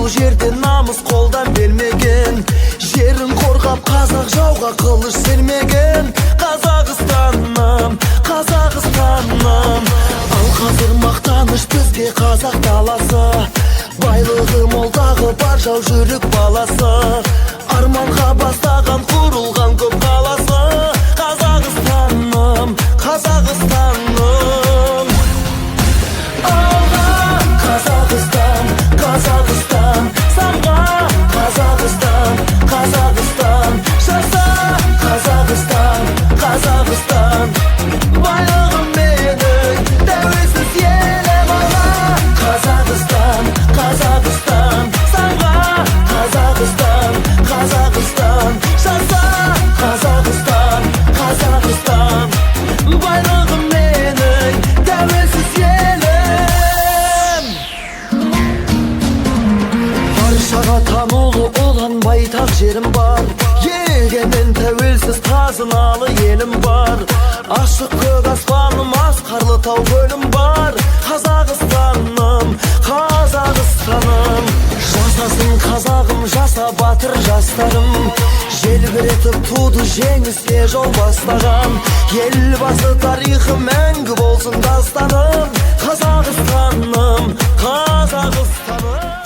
Бұл жерде намыс қолдан бермеген, жерін қорғап қазақ жауға қылыш сермеген. Қазақстаным, Қазақстаным, ал қазір мақтаныш бізге қазақ даласы. Байлығы молдағы бар жау жүрек баласы, арманға бастаған құрылған көп қаласы. Қазақстаным, Қазақстаным, алға Қазақстан, Қазақстан, самға Қазақстан, Қазақстан, жаса Қазақстан, Қазақстан, байлығым менің тәуелсіз елім. алға Қазақстан, Қазақстан, самға Қазақстан, Қазақстан, жаса Қазақстан, Қазақстан, байлығым менің тәуелсіз елім. Баршаға танылы ұлан байтақ жерім бар, егемен тәуелсіз қазыналы елім бар. Ашық көк аспаным, асқарлы тау көлім бар. Қазақстаным, Қазақстаным, жасасын қазағым, жаса батыр жастарым. Желбіретіп туды жеңіске жол бастаған, елбасы тарихы мәңгі болсын дастаным. Қазақстаным, Қазақстаным.